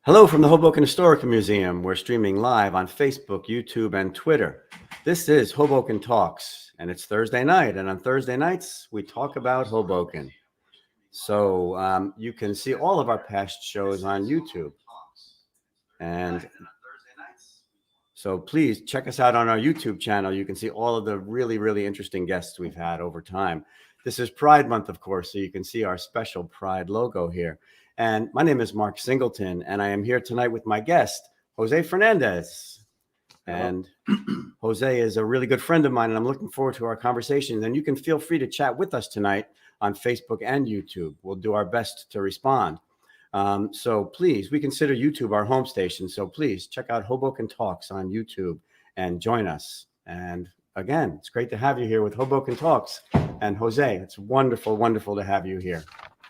Hello from the Hoboken Historical Museum. We're streaming live on Facebook, YouTube, and Twitter. This is Hoboken Talks, and it's Thursday night. And on Thursday nights, we talk about Hoboken. So you can see all of our past shows on YouTube. And so please check us out on our YouTube channel. You can see all of the really, really interesting guests we've had over time. This is Pride Month, of course, so you can see our special Pride logo here. And my name is Mark Singleton, and I am here tonight with my guest, Jose Fernandez. And Jose is a really good friend of mine, and I'm looking forward to our conversation. And you can feel free to chat with us tonight on Facebook and YouTube. We'll do our best to respond. So please, we consider YouTube our home station. So please check out Hoboken Talks on YouTube and join us. And again, it's great to have you here with Hoboken Talks. And Jose, it's wonderful, wonderful to have you here.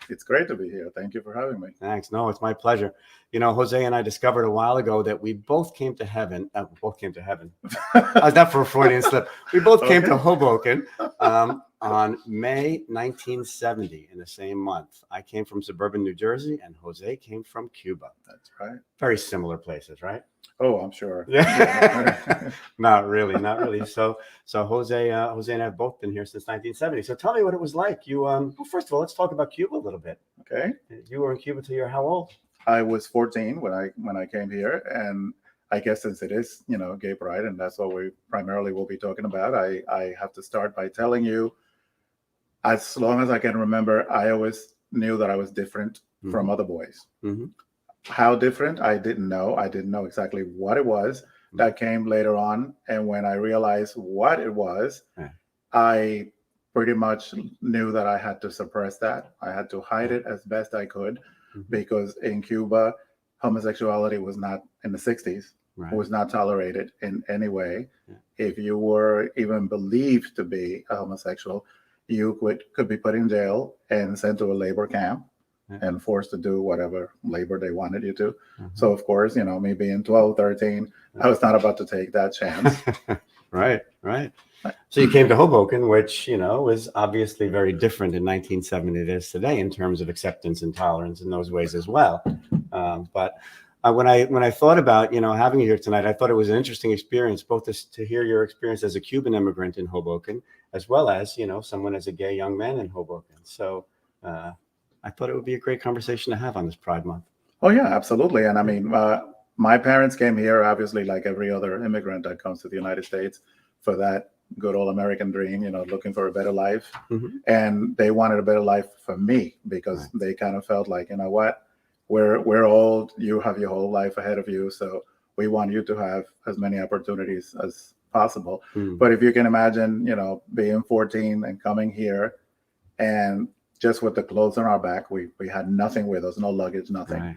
It's great to be here. Thank you for having me. Thanks. No, it's my pleasure. You know, Jose and I discovered a while ago that we both came to heaven. How's that for a Freudian slip? We both came to Hoboken on May 1970 in the same month. I came from suburban New Jersey, and Jose came from Cuba. That's right. Very similar places, right? Oh, I'm sure. Yeah. Not really. So Jose and I have both been here since 1970. So tell me what it was like. You well, first of all, let's talk about Cuba a little bit. Okay. You were in Cuba till you're how old? I was 14 when I came here, and I guess since it is, gay pride, and that's what we primarily will be talking about, I have to start by telling you, as long as I can remember, I always knew that I was different from other boys. Mm-hmm. How different, I didn't know. I didn't know exactly what it was. That came later on. And when I realized what it was, I pretty much knew that I had to suppress that. I had to hide it as best I could, because in Cuba, homosexuality was not, in the 60s, was not tolerated in any way. If you were even believed to be a homosexual, you could be put in jail and sent to a labor camp and forced to do whatever labor they wanted you to. So, of course, me being 12, 13, I was not about to take that chance. Right. So you came to Hoboken, which, is obviously very different in 1970 than it is today in terms of acceptance and tolerance in those ways as well. But when I thought about, having you here tonight, I thought it was an interesting experience, both to hear your experience as a Cuban immigrant in Hoboken, as well as, someone as a gay young man in Hoboken. So I thought it would be a great conversation to have on this Pride Month. Oh, yeah, absolutely. And I mean, my parents came here, obviously, like every other immigrant that comes to the United States, for that good old American dream, looking for a better life. And they wanted a better life for me, because they kind of felt like, you know what, we're old, you have your whole life ahead of you, so we want you to have as many opportunities as possible. But if you can imagine, being 14 and coming here, and just with the clothes on our back, we had nothing with us, no luggage, nothing.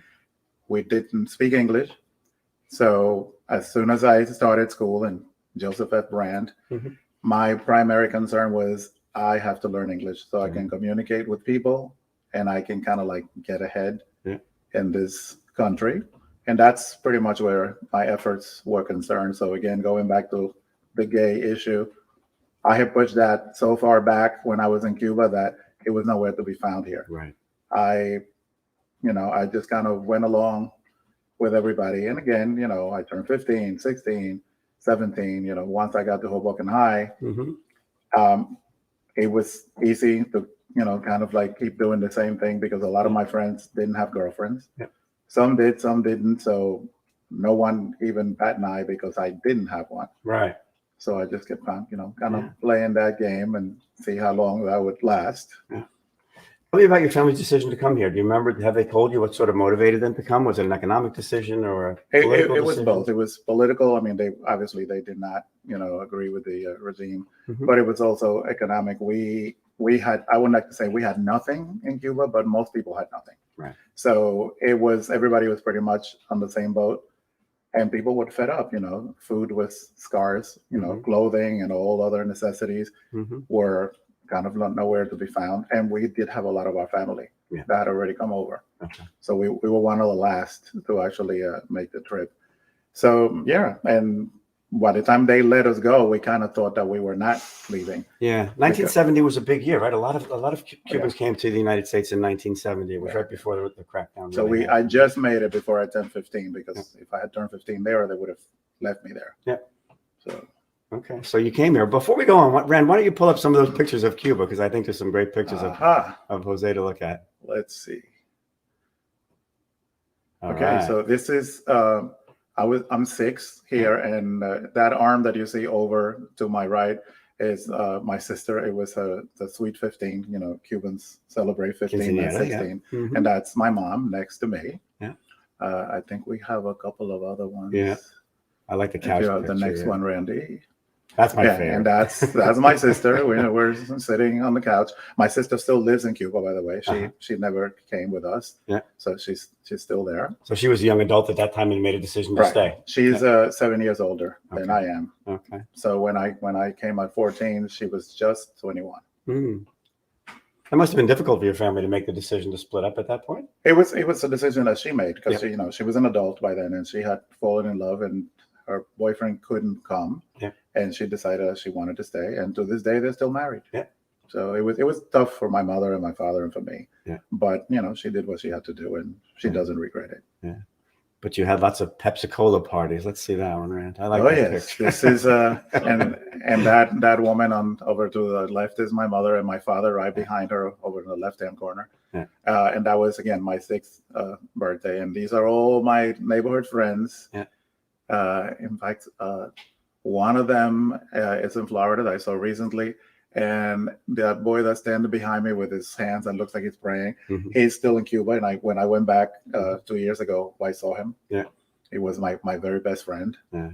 We didn't speak English. So as soon as I started school in Joseph F. Brand, my primary concern was I have to learn English so I can communicate with people, and I can kind of like get ahead in this country. And that's pretty much where my efforts were concerned. So again, going back to the gay issue, I had pushed that so far back when I was in Cuba that it was nowhere to be found here. I just kind of went along with everybody. And again, I turned 15, 16, 17, once I got to Hoboken High, it was easy to, kind of like keep doing the same thing, because a lot of my friends didn't have girlfriends. Some did, some didn't. So no one even bat an eye because I didn't have one. So I just kept on, kind of playing that game and see how long that would last. Tell me about your family's decision to come here. Do you remember, have they told you what sort of motivated them to come? Was it an economic decision or a political decision? It was both. It was political. I mean, they did not, agree with the regime, but it was also economic. We had, I wouldn't like to say we had nothing in Cuba, but most people had nothing. So everybody was pretty much on the same boat. And people were fed up, food was scarce, clothing and all other necessities were kind of nowhere to be found. And we did have a lot of our family that had already come over. So we were one of the last to actually make the trip. So, and by the time they let us go, we kind of thought that we were not leaving. Yeah, 1970 was a big year, right? A lot of Cubans came to the United States in 1970. It was right before the crackdown. So I just made it before I turned 15, because if I had turned 15 there, they would have left me there. Yeah. So. Okay, so you came here. Before we go on, Ren, why don't you pull up some of those pictures of Cuba? Because I think there's some great pictures of Jose to look at. Let's see. All right. So this is I'm 6 here, and that arm that you see over to my right is my sister. It was the Sweet 15. You know, Cubans celebrate 15 and 16, and that's my mom next to me. Yeah. I think we have a couple of other ones. Yeah. I like the couch. If you have the next one, Randy. That's my favorite. And that's my sister. We're sitting on the couch. My sister still lives in Cuba, by the way. She never came with us. Yeah. So she's still there. So she was a young adult at that time and made a decision to stay. She's 7 years older than I am. Okay. So when I came at 14, she was just 21. That must have been difficult for your family to make the decision to split up at that point. It was a decision that she made, because she was an adult by then, and she had fallen in love, and her boyfriend couldn't come. Yeah. And she decided she wanted to stay, and to this day they're still married. Yeah. So it was tough for my mother and my father and for me. Yeah. But she did what she had to do, and she doesn't regret it. Yeah. But you had lots of Pepsi-Cola parties. Let's see that one, Rand. I like that picture. This is and that woman over to the left is my mother, and my father right behind her over in the left-hand corner. Yeah. And that was, again, my 6th birthday, and these are all my neighborhood friends. Yeah. In fact, one of them is in Florida that I saw recently, and that boy that's standing behind me with his hands that looks like he's praying, he's still in Cuba. And when I went back 2 years ago, I saw him. Yeah, he was my very best friend. Yeah,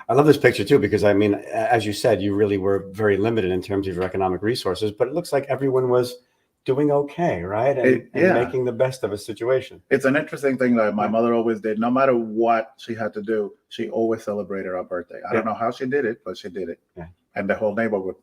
I love this picture too, because I mean, as you said, you really were very limited in terms of your economic resources, but it looks like everyone was doing okay, right? And making the best of a situation. It's an interesting thing that my mother always did. No matter what she had to do, she always celebrated our birthday. I don't know how she did it, but she did it. Yeah. And the whole neighborhood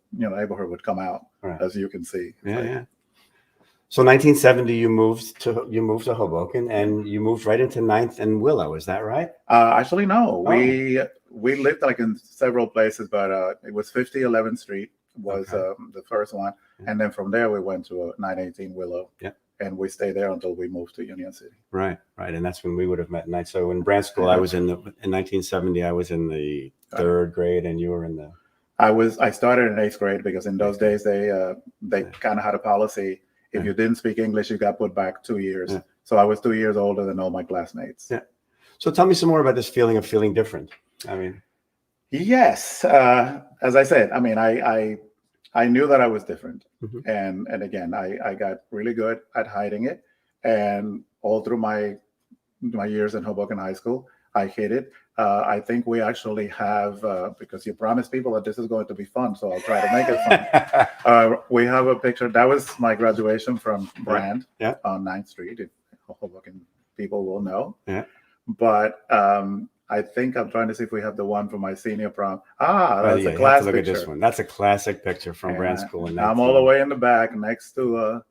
would come out, as you can see. So 1970, you moved to Hoboken, and you moved right into 9th and Willow. Is that right? Actually, no. Oh. We lived like in several places, but it was 50 11th Street was the first one. And then from there, we went to 918 Willow. Yeah. And we stayed there until we moved to Union City. Right. And that's when we would have met. And so in Branch School, I was in 1970, I was in the 3rd grade, and you were in the... I started in 8th grade, because in those days, they kind of had a policy. If you didn't speak English, you got put back 2 years. Yeah. So I was 2 years older than all my classmates. Yeah. So tell me some more about this feeling of feeling different. I mean... Yes. As I said, I mean, I knew that I was different. And again, I got really good at hiding it. And all through my years in Hoboken High School, I hid it. I think we actually have, because you promised people that this is going to be fun, so I'll try to make it fun. We have a picture. That was my graduation from Brand on 9th Street. If Hoboken people will know. Yeah. But I think I'm trying to see if we have the one from my senior prom. That's a classic picture. At this one. That's a classic picture from Brand School. And I'm all the way in the back next to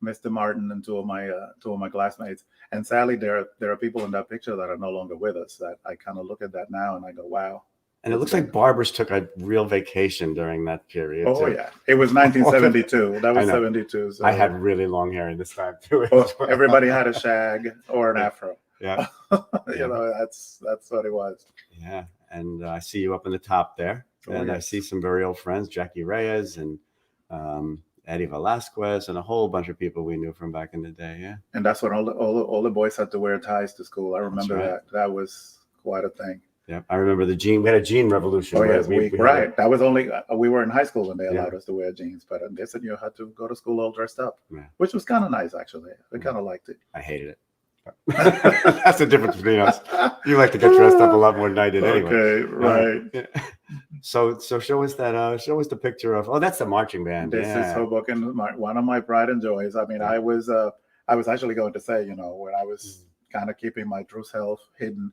Mr. Martin and two of my classmates. And sadly, there are people in that picture that are no longer with us. That I kind of look at that now and I go, wow. And it looks like barbers took a real vacation during that period. Oh, too. Yeah. It was 1972. That was 72. So. I had really long hair in this time, too. Everybody had a shag or an afro. Yeah. That's what it was. Yeah. And I see you up in the top there. I see some very old friends, Jackie Reyes and Eddie Velasquez, and a whole bunch of people we knew from back in the day. Yeah. And that's when all the boys had to wear ties to school. I remember that. That was quite a thing. Yeah. I remember we had a jean revolution. Oh, yes. Right. That was only, we were in high school when they allowed us to wear jeans, but they said you had to go to school all dressed up, which was kind of nice, actually. I kind of liked it. I hated it. That's the difference between us. You like to get dressed up a lot more than I did anyway. Okay, right. So show us that. Show us the picture of. Oh, that's the marching band. This is Hoboken, one of my pride and joys. I mean, I was actually going to say, when I was kind of keeping my true self hidden,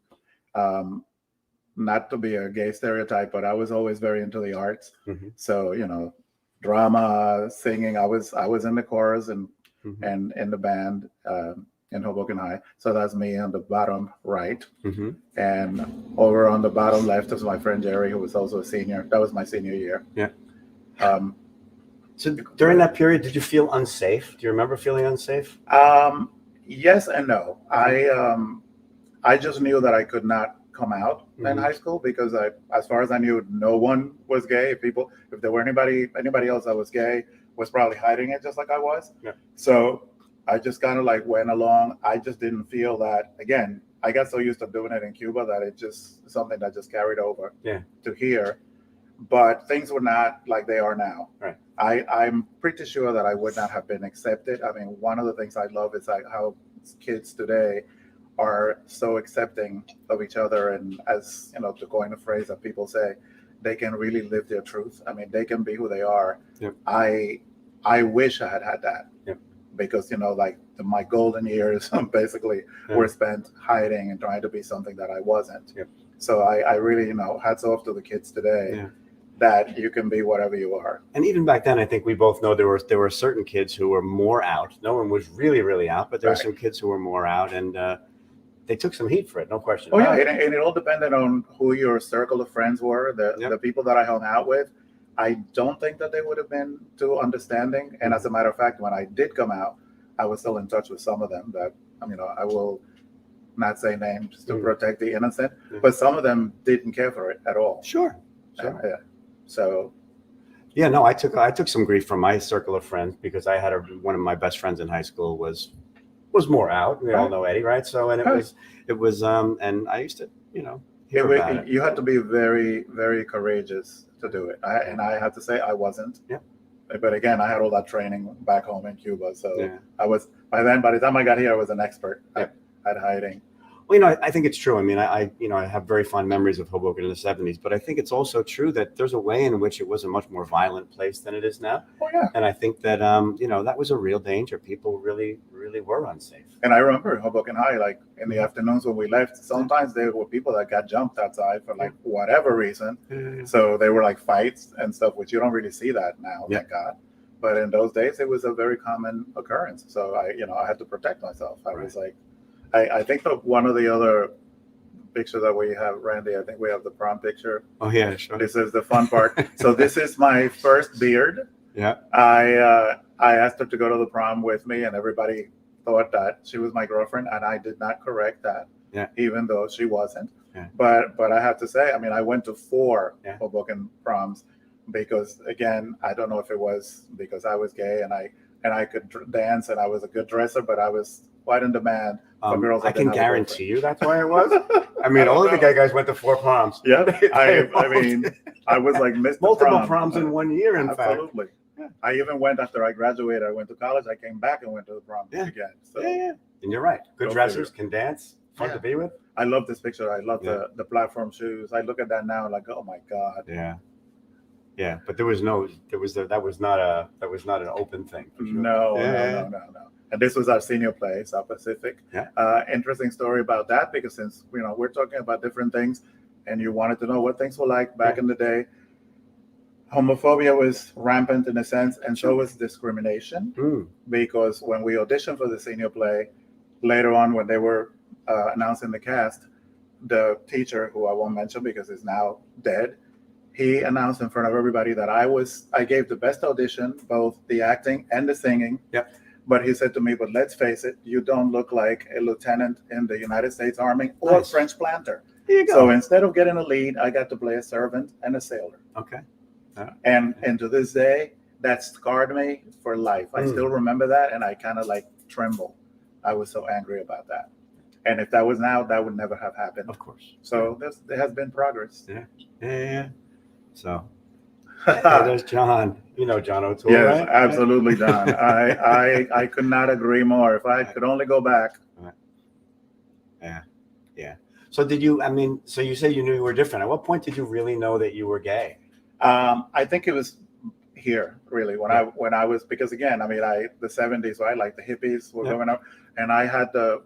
not to be a gay stereotype, but I was always very into the arts. So drama, singing. I was in the chorus and in the band in Hoboken Hoboken High. So that's me on the bottom right. Mm-hmm. And over on the bottom left is my friend Jerry, who was also a senior. That was my senior year. Yeah. Um, So during that period, did you feel unsafe? Do you remember feeling unsafe? yes and no. I just knew that I could not come out in high school because as far as I knew, no one was gay. If there were anybody else that was gay, was probably hiding it just like I was. Yeah. So I just kind of like went along. I just didn't feel that. Again, I got so used to doing it in Cuba that it just something that just carried over to here. But things were not like they are now. Right. I'm pretty sure that I would not have been accepted. I mean, one of the things I love is like how kids today are so accepting of each other, and as you know, to coin a phrase that people say, they can really live their truth. I mean, they can be who they are. Yep. I wish I had that. Yep. Because like my golden years basically were spent hiding and trying to be something that I wasn't. Yep. So I really hats off to the kids today that you can be whatever you are. And even back then, I think we both know there were certain kids who were more out. No one was really, really out, but there were some kids who were more out, and they took some heat for it, no question. Oh, yeah, and it all depended on who your circle of friends were, the people that I hung out with. I don't think that they would have been too understanding. And as a matter of fact, when I did come out, I was still in touch with some of them that, I will not say names to protect the innocent, but some of them didn't care for it at all. Sure. So. Yeah, no, I took some grief from my circle of friends because I had one of my best friends in high school was more out. We all know Eddie, right? So, and it was, and I used to, hear about it. You had to be very, very courageous to do it. And I have to say I wasn't. Yeah. But again, I had all that training back home in Cuba. So I was, by the time I got here, I was an expert at hiding. Well, I think it's true. I mean, I have very fond memories of Hoboken in the 70s, but I think it's also true that there's a way in which it was a much more violent place than it is now. Oh, yeah. And I think that, that was a real danger. People really, really were unsafe. And I remember in Hoboken High, like in the afternoons when we left, sometimes there were people that got jumped outside for like whatever reason. So they were like fights and stuff, which you don't really see that now, thank God. But in those days, it was a very common occurrence. So I had to protect myself. I was like, I think that one of the other pictures that we have, Randy, I think we have the prom picture. Oh, yeah, sure. This is the fun part. So this is my first beard. Yeah. I asked her to go to the prom with me, and everybody thought that she was my girlfriend, and I did not correct that, even though she wasn't. Yeah. But I have to say, I mean, I went to 4 Hoboken proms because, again, I don't know if it was because I was gay and I could dance and I was a good dresser, but I was quite in demand for girls. I can guarantee you that's why it was. I mean, all of the gay guys went to 4 proms. Yeah, I mean, I was like Mr. Multiple proms in 1 year, in fact. Absolutely. Yeah. I even went after I graduated. I went to college. I came back and went to the prom again. So. Yeah. And you're right. Good dressers, can dance, fun to be with. I love this picture. I love the platform shoes. I look at that now like, oh my God. Yeah, but that was not an open thing. For sure. No. And this was our senior play, South Pacific. Yeah. Interesting story about that because since we're talking about different things, and you wanted to know what things were like back in the day, homophobia was rampant in a sense, and so was discrimination. Because when we auditioned for the senior play, later on when they were announcing the cast, the teacher, who I won't mention because he's now dead, he announced in front of everybody that I gave the best audition, both the acting and the singing. Yep. But he said to me, but let's face it, you don't look like a lieutenant in the United States Army or a French planter. There you go. So instead of getting a lead, I got to play a servant and a sailor. Okay. And to this day, that scarred me for life. I still remember that, and I kind of like tremble. I was so angry about that. And if that was now, that would never have happened. Of course. So there has been progress. Yeah. So there's John. You know John O'Toole, yes, right? Absolutely, John. I could not agree more. If I could only go back. Yeah. So so you say you knew you were different. At what point did you really know that you were gay? I think it was here, really, when I was, because again, the 70s, right? Like the hippies were going up, and I had the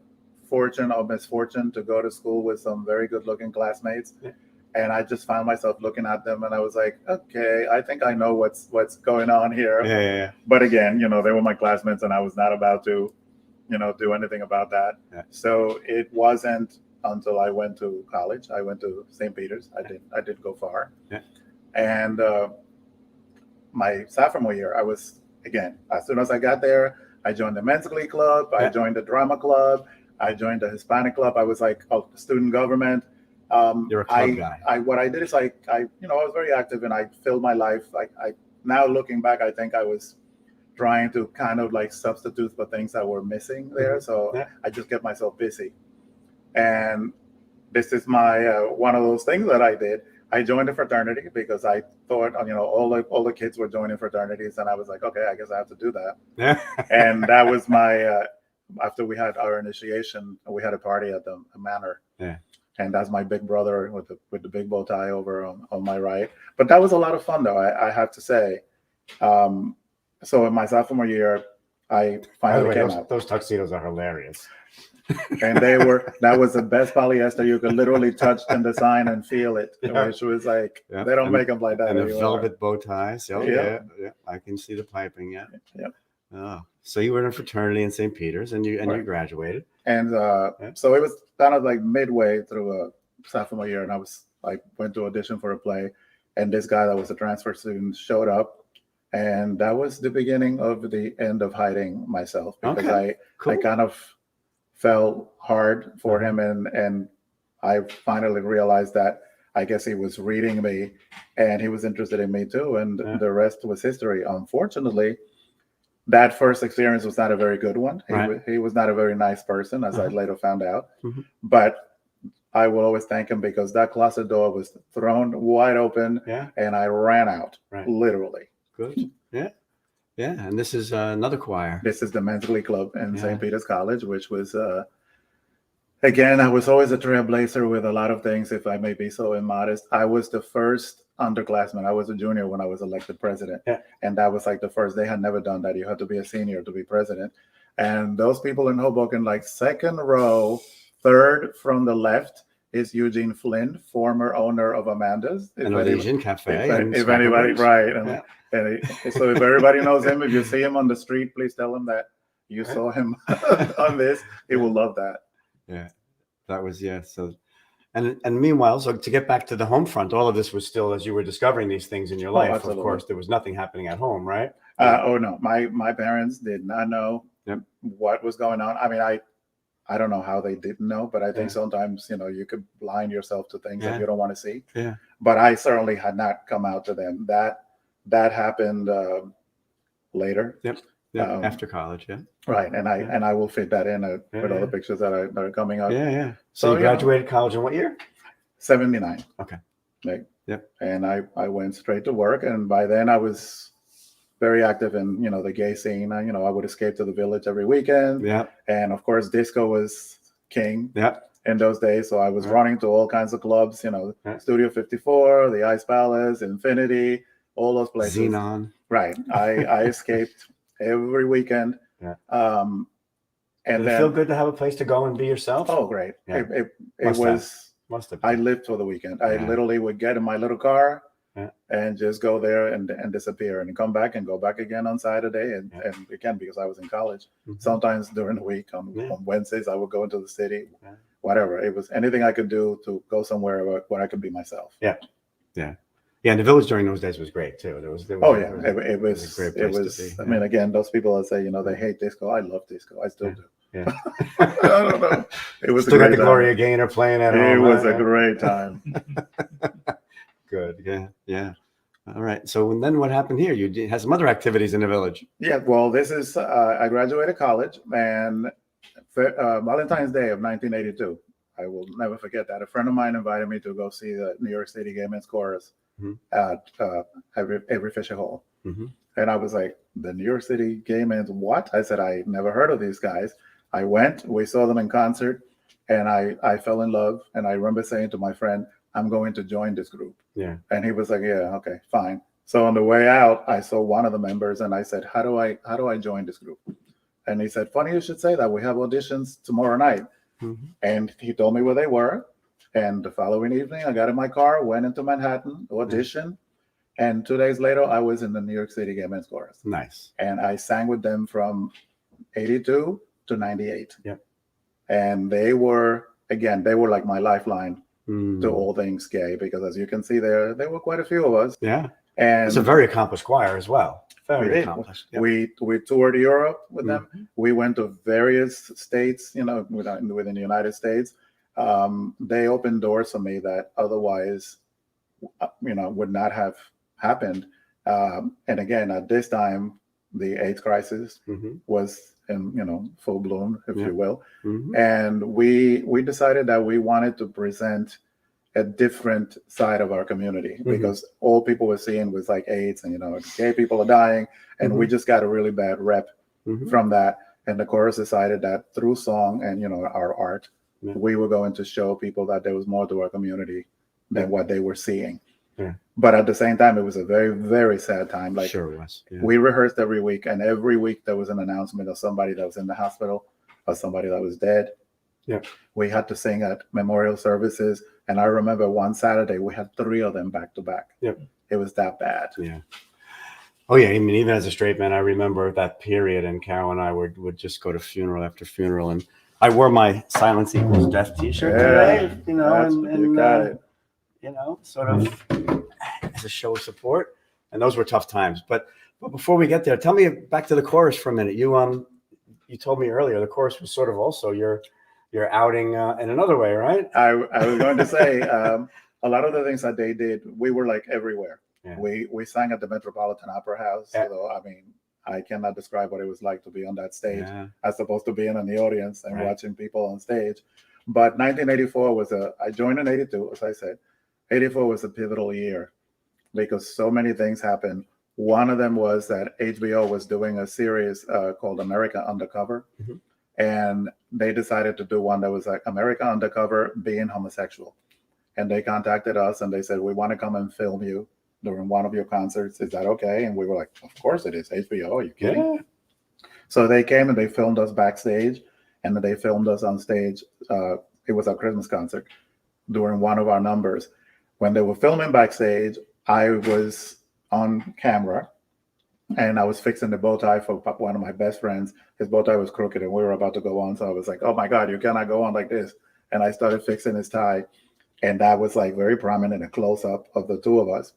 fortune or misfortune to go to school with some very good looking classmates. Yeah. And I just found myself looking at them, and I was like, okay, I think I know what's going on here. Yeah. But again, they were my classmates, and I was not about to do anything about that. Yeah. So it wasn't until I went to college. I went to St. Peter's. I did go far. Yeah. And my sophomore year, I was, again, as soon as I got there, I joined the men's glee club. I joined the drama club. I joined the Hispanic club. I was like student government. You're a club guy. What I did is I was very active, and I filled my life. I now looking back, I think I was trying to kind of like substitute for things that were missing there. So I just kept myself busy. And this is my one of those things that I did. I joined a fraternity because I thought, all the kids were joining fraternities, and I was like, okay, I guess I have to do that. Yeah. And that was my after we had our initiation, we had a party at the manor. Yeah. And that's my big brother with the big bow tie over on my right. But that was a lot of fun, though, I have to say. So in my sophomore year, I finally came out. Those tuxedos are hilarious. And that was the best polyester you could literally touch and design and feel it, which was like, they don't make them like that anymore. And the velvet bow ties. Oh, yeah. I can see the piping, Yeah. Oh, so you were in a fraternity in St. Peter's, and you graduated. And so it was kind of like midway through a sophomore year, and I went to audition for a play, and this guy that was a transfer student showed up. And that was the beginning of the end of hiding myself, because I kind of fell hard for him, and I finally realized that I guess he was reading me, and he was interested in me too, and the rest was history. Unfortunately, that first experience was not a very good one. He was not a very nice person, as I later found out. But I will always thank him, because that closet door was thrown wide open, and I ran out, literally. Good. Yeah. And this is another choir. This is the men's glee club in St. Peter's College, which was, again, I was always a trailblazer with a lot of things, if I may be so immodest. I was the first underclassman. I was a junior when I was elected president. And that was like the first. They had never done that. You had to be a senior to be president. And those people in Hoboken, like second row, third from the left, is Eugene Flynn, former owner of Amanda's. An Elysian Cafe. If anybody, right. And so if everybody knows him, if you see him on the street, please tell him that you saw him on this. He will love that. Yeah, that was, So, and meanwhile, so to get back to the home front, all of this was still, as you were discovering these things in your life, absolutely. Of course, there was nothing happening at home, right? Oh, no. My parents did not know what was going on. I mean, I don't know how they didn't know, but I think sometimes, you could blind yourself to things that you don't want to see. Yeah. But I certainly had not come out to them. That happened later. After college, Right, and I will fit that in with all the pictures that are coming up. So you graduated college in what year? 79. Okay. Right. And I went straight to work, and by then I was very active in the gay scene. I would escape to the Village every weekend. And of course, disco was king. In those days, so I was running to all kinds of clubs. Studio 54, the Ice Palace, Infinity, all those places. Xenon. Right. I escaped every weekend. And did it feel good to have a place to go and be yourself? Oh, great. It was. Must have. I lived for the weekend. I literally would get in my little car and just go there and disappear, and come back and go back again on Saturday, and again, because I was in college. Sometimes during the week on Wednesdays I would go into the city. Whatever. It was anything I could do to go somewhere where I could be myself. And the Village during those days was great too. It was a great place to be. I mean, again, those people that say, they hate disco. I love disco. I still do. I don't know. It was still a great got the Gloria Gaynor playing at home. It was a great time. Good. Yeah. All right. So then what happened here? You had some other activities in the Village. Yeah. Well, this is, I graduated college, and Valentine's Day of 1982. I will never forget that. A friend of mine invited me to go see the New York City Gay Men's Chorus at Avery Fisher Hall. And I was like, the New York City Gay Men's what? I said, I never heard of these guys. I went, we saw them in concert, and I fell in love. And I remember saying to my friend, I'm going to join this group. And he was like, yeah, okay, fine. So on the way out, I saw one of the members, and I said, how do I join this group? And he said, funny you should say that. We have auditions tomorrow night. And he told me where they were. And the following evening, I got in my car, went into Manhattan, auditioned. And 2 days later, I was in the New York City Gay Men's Chorus. Nice. And I sang with them from 82 to to 98. Yeah. And they were like my lifeline Mm. to all things gay, because as you can see there were quite a few of us. Yeah. And It's a very accomplished choir as well. Very we did. accomplished. Yep. We toured Europe with them. Mhm. We went to various states, within the United States. They opened doors for me that otherwise, would not have happened. And again, at this time, the AIDS crisis Mhm. was in full bloom, if Yeah. you will. Mhm. And we decided that we wanted to present a different side of our community, because all people were seeing was like AIDS and gay people are dying, and we just got a really bad rep from that. And the chorus decided that through song and our art, we were going to show people that there was more to our community than what they were seeing. Yeah. But at the same time, it was a very, very sad time. Like, sure it was. Yeah. we rehearsed every week, and every week there was an announcement of somebody that was in the hospital or somebody that was dead. Yeah. We had to sing at memorial services. And I remember one Saturday we had 3 of them back to back. Yep. It was that bad. Yeah. Oh yeah. I mean, even as a straight man, I remember that period, and Carol and I would just go to funeral after funeral, and I wore my Silence Equals Death T-shirt today, you got it. Sort of as a show of support. And those were tough times. But before we get there, tell me back to the chorus for a minute. You told me earlier the chorus was sort of also your outing in another way, right? I was going to say a lot of the things that they did, we were like everywhere. Yeah. We sang at the Metropolitan Opera House. Yeah. So I mean, I cannot describe what it was like to be on that stage, as opposed to being in the audience and watching people on stage. But 1984 I joined in 82, as I said. 84 was a pivotal year because so many things happened. One of them was that HBO was doing a series called America Undercover. And they decided to do one that was like America Undercover being homosexual. And they contacted us and they said, we want to come and film you during one of your concerts. Is that okay? And we were like, of course it is. HBO, are you kidding? Yeah. So they came and they filmed us backstage, and then they filmed us on stage. It was our Christmas concert during one of our numbers. When they were filming backstage, I was on camera and I was fixing the bow tie for one of my best friends. His bow tie was crooked and we were about to go on. So I was like, oh my God, you cannot go on like this. And I started fixing his tie. And that was like very prominent, a close up of the two of us.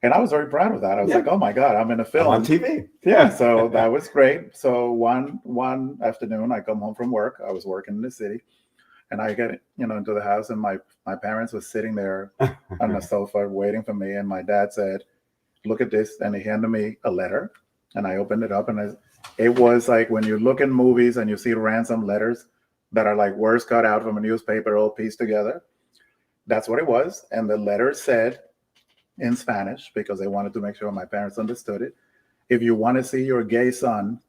And I was very proud of that. I was like, oh my God, I'm in a film. I'm on TV. Yeah. So that was great. So one afternoon, I come home from work. I was working in the city. And I get into the house, and my parents were sitting there on the sofa waiting for me. And my dad said, look at this. And he handed me a letter. And I opened it up, and it was like when you look in movies and you see ransom letters that are like words cut out from a newspaper all pieced together. That's what it was. And the letter said in Spanish, because they wanted to make sure my parents understood it, if you want to see your gay son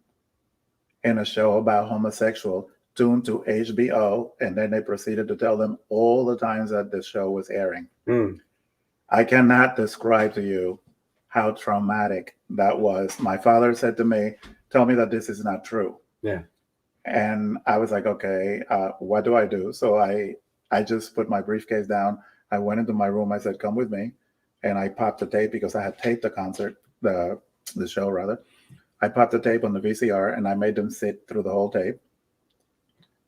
in a show about homosexual, tune to HBO. And then they proceeded to tell them all the times that the show was airing. I cannot describe to you how traumatic that was. My father said to me, tell me that this is not true. Yeah. And I was like, okay, what do I do? So I just put my briefcase down. I went into my room. I said, come with me. And I popped the tape, because I had taped the concert, the show rather. I popped the tape on the VCR and I made them sit through the whole tape.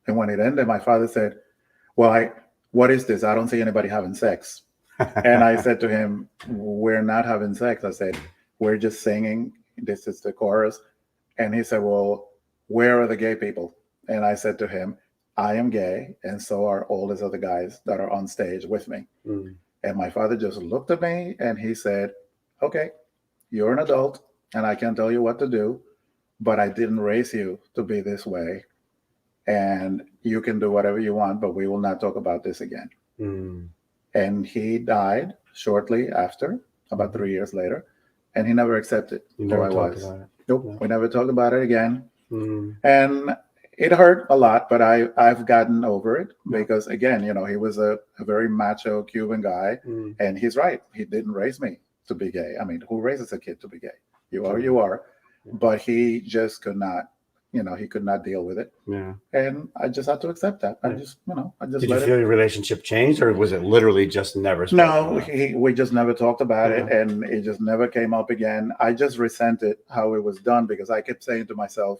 And when it ended, my father said, well, what is this? I don't see anybody having sex. And I said to him, we're not having sex. I said, we're just singing. This is the chorus. And he said, well, where are the gay people? And I said to him, I am gay, and so are all these other guys that are on stage with me. And my father just looked at me and he said, okay, you're an adult and I can't tell you what to do, but I didn't raise you to be this way. And you can do whatever you want, but we will not talk about this again. And he died shortly after, about 3 years later, and he never accepted who I was. Nope, no. We never talked about it again. And it hurt a lot, but I've gotten over it, because again, he was a very macho Cuban guy, and he's right. He didn't raise me to be gay. I mean, who raises a kid to be gay? You are, but he just could not. He could not deal with it. Yeah. And I just had to accept that. I just Did you feel your relationship changed, or was it literally just never? No, we just never talked about it, and it just never came up again. I just resented how it was done, because I kept saying to myself,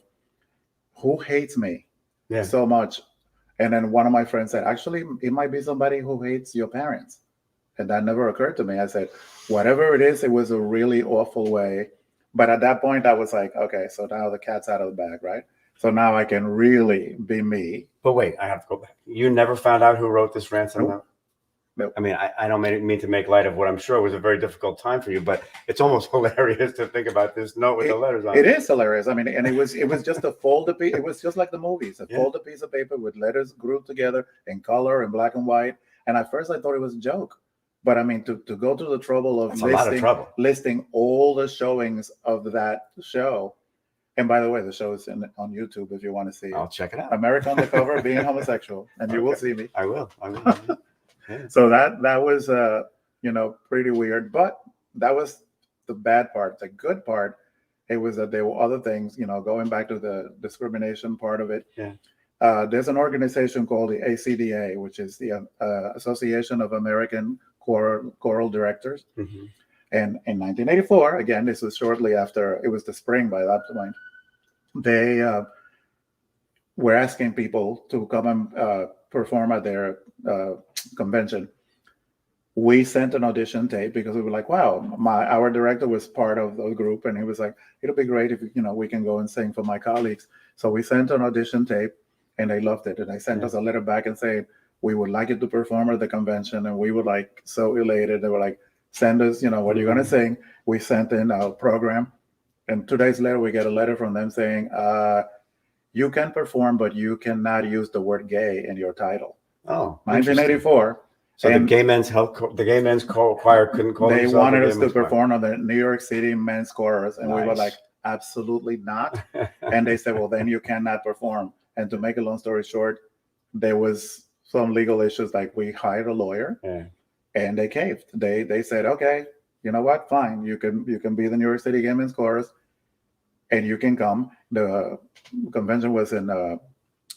who hates me so much. And then one of my friends said, actually, it might be somebody who hates your parents. And that never occurred to me. I said, whatever it is, it was a really awful way. But at that point, I was like, okay, so now the cat's out of the bag, right? So now I can really be me. But wait, I have to go back. You never found out who wrote this ransom note? Nope. I mean, I don't mean to make light of what I'm sure was a very difficult time for you, but it's almost hilarious to think about this note with the letters on it. It is hilarious. I mean, and it was just a folded piece. It was just like the movies, a folded piece of paper with letters grouped together in color and black and white. And at first I thought it was a joke. But I mean, to go to the trouble of listing all the showings of that show. And by the way, the show is on YouTube if you want to see it. I'll check it out. America Undercover, being homosexual. And you will see me. I will. Yeah. So that was pretty weird, but that was the bad part. The good part, it was that there were other things, going back to the discrimination part of it. Yeah. There's an organization called the ACDA, which is the Association of American Choral Directors. Mm-hmm. And in 1984, again, this was shortly after, it was the spring by that point, they were asking people to come and perform at their convention. We sent an audition tape because we were like, wow, our director was part of the group, and he was like, it'll be great if we can go and sing for my colleagues. So we sent an audition tape, and they loved it, and they sent us a letter back and saying, we would like you to perform at the convention, and we were like so elated. They were like, send us, what you're gonna sing. We sent in our program, and 2 days later we get a letter from them saying, you can perform, but you cannot use the word gay in your title. Oh, 1984. So the gay men's choir couldn't call they themselves. They wanted us to perform on the New York City men's chorus, and we were like, absolutely not. And they said, well, then you cannot perform. And to make a long story short, there was some legal issues. Like, we hired a lawyer, and they caved. They said, okay, you know what? Fine, you can be the New York City gay men's chorus, and you can come. The convention was in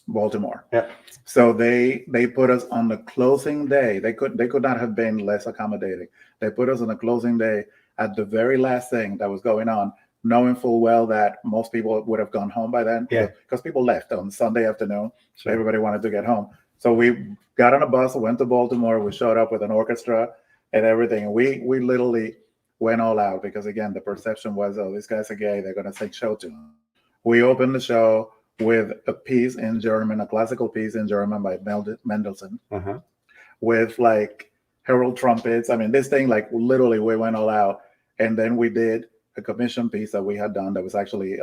Baltimore. Yeah. So they put us on the closing day. They could not have been less accommodating. They put us on the closing day at the very last thing that was going on, knowing full well that most people would have gone home by then. Yeah. Because people left on Sunday afternoon. So everybody wanted to get home. So we got on a bus, went to Baltimore. We showed up with an orchestra and everything. And we literally went all out because, again, the perception was, oh, these guys are gay. They're going to sing show tune. We opened the show with a piece in German, a classical piece in German by Mendelssohn, with like herald trumpets. I mean, this thing, like, literally we went all out. And then we did a commission piece that we had done that was actually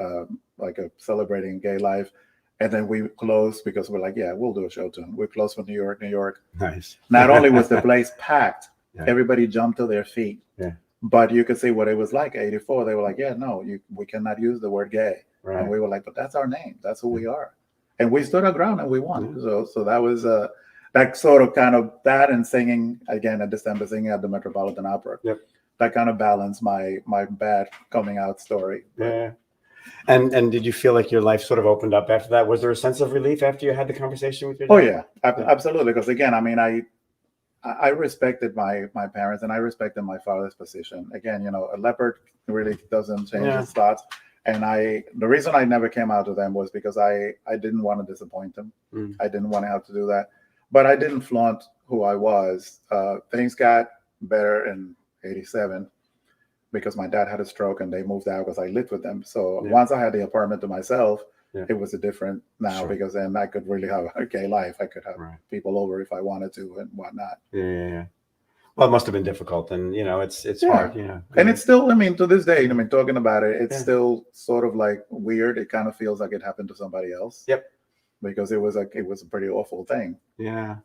like a celebrating gay life. And then we closed because we're like, yeah, we'll do a show tune. We closed for New York. Nice. Not only was the place packed, everybody jumped to their feet. Yeah. But you could see what it was like. 84, they were like, yeah, no, we cannot use the word gay. Right. And we were like, but that's our name. That's who we are. And we stood our ground and we won. So that was that sort of kind of that, and singing again at December, singing at the Metropolitan Opera. Yep. That kind of balanced my bad coming out story. Yeah. And did you feel like your life sort of opened up after that? Was there a sense of relief after you had the conversation with your dad? Oh yeah, absolutely. Because again, I mean, I respected my parents, and I respected my father's position. Again, a leopard really doesn't change his thoughts. And the reason I never came out to them was because I didn't want to disappoint them. I didn't want to have to do that. But I didn't flaunt who I was. Things got better in 87 because my dad had a stroke and they moved out because I lived with them. So once I had the apartment to myself, it was a different now because then I could really have a gay life. I could have people over if I wanted to and whatnot. Yeah. Well, it must have been difficult, and it's hard. And it's still, I mean, to this day, I mean, talking about it, it's still sort of like weird. It kind of feels like it happened to somebody else. Yep. Because it was a pretty awful thing. Yeah.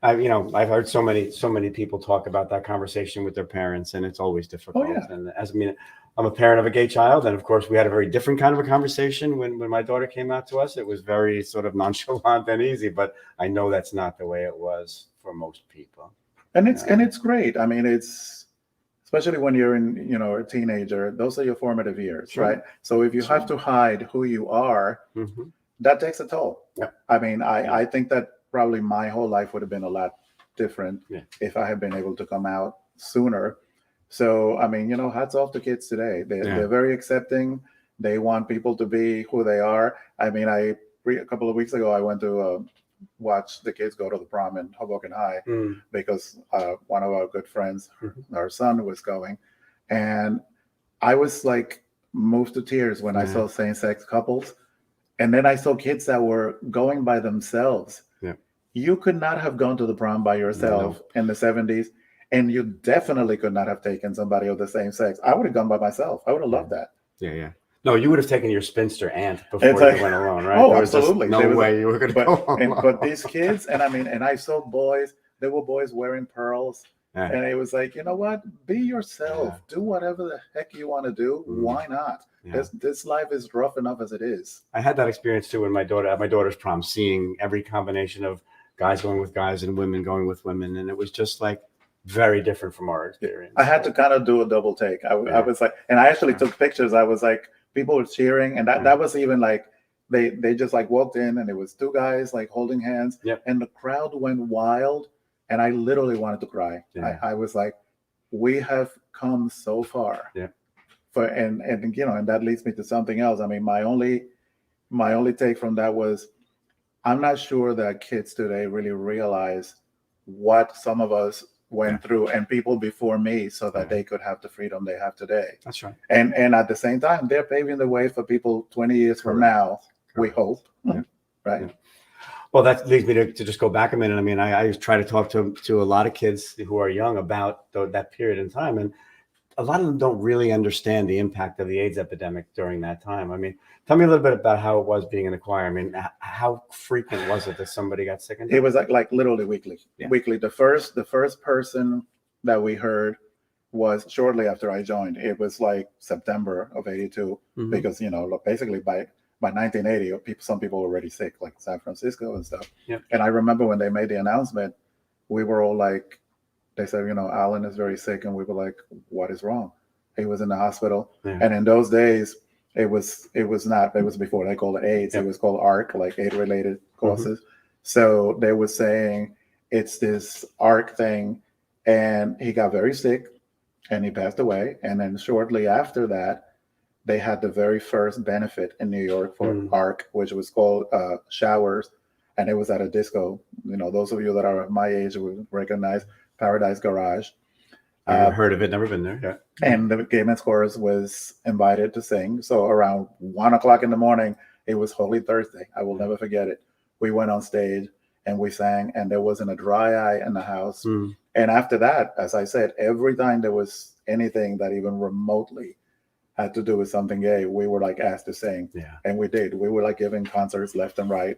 I've heard so many people talk about that conversation with their parents, and it's always difficult. And I'm a parent of a gay child, and of course, we had a very different kind of a conversation when my daughter came out to us. It was very sort of nonchalant and easy, but I know that's not the way it was for most people. And it's great. I mean, it's especially when you're in, a teenager. Those are your formative years, right? So if you have to hide who you are, that takes a toll. Yeah. I mean, I think that probably my whole life would have been a lot different if I had been able to come out sooner. So, I mean, hats off to kids today. They're very accepting. They want people to be who they are. I mean, a couple of weeks ago, I went to watch the kids go to the prom in Hoboken High because one of our good friends, our son, was going, and I was like moved to tears when I saw same-sex couples, and then I saw kids that were going by themselves. Yeah. You could not have gone to the prom by yourself in the 70s, and you definitely could not have taken somebody of the same sex. I would have gone by myself. I would have loved that. Yeah. No, you would have taken your spinster aunt before It's you like, went alone, right? oh, There was just absolutely. no way you were going to go alone. But these kids, and I mean, and I saw boys, there were boys wearing pearls. Yeah. And it was like, you know what? Be yourself. Do whatever the heck you want to do. Why not? Yeah. This life is rough enough as it is. I had that experience too when at my daughter's prom, seeing every combination of guys going with guys and women going with women, and it was just like very different from our experience. I had to kind of do a double take. I was like, and I actually took pictures. I was like, people were cheering, and that was even like they just like walked in, and it was two guys like holding hands, and the crowd went wild, and I literally wanted to cry. I was like, we have come so far. And you know, and that leads me to something else. I mean, my only take from that was, I'm not sure that kids today really realize what some of us went through and people before me so that they could have the freedom they have today. That's right. And at the same time, they're paving the way for people 20 years from now, we hope. Right. Yeah. Well, that leads me to just go back a minute. I mean, I try to talk to a lot of kids who are young about that period in time, and a lot of them don't really understand the impact of the AIDS epidemic during that time. I mean, tell me a little bit about how it was being in the choir. I mean, how frequent was it that somebody got sick? It was like literally weekly. Weekly. The first person that we heard was shortly after I joined. It was like September of '82, because you know, basically by 1980, some people were already sick, like San Francisco and stuff. And I remember when they made the announcement, we were all like, they said, you know, Alan is very sick, and we were like, what is wrong? He was in the hospital. And in those days, it was before they called it AIDS. It was called ARC, like AIDS-related causes. So they were saying it's this ARC thing, and he got very sick, and he passed away. And then shortly after that, they had the very first benefit in New York for ARC, which was called Showers, and it was at a disco. You know, those of you that are my age would recognize Paradise Garage. I've heard of it, never been there. And the Gay Men's Chorus was invited to sing. So around 1 o'clock in the morning, it was Holy Thursday. I will never forget it. We went on stage and we sang, and there wasn't a dry eye in the house. And after that, as I said, every time there was anything that even remotely had to do with something gay, we were like asked to sing. And we did. We were like giving concerts left and right.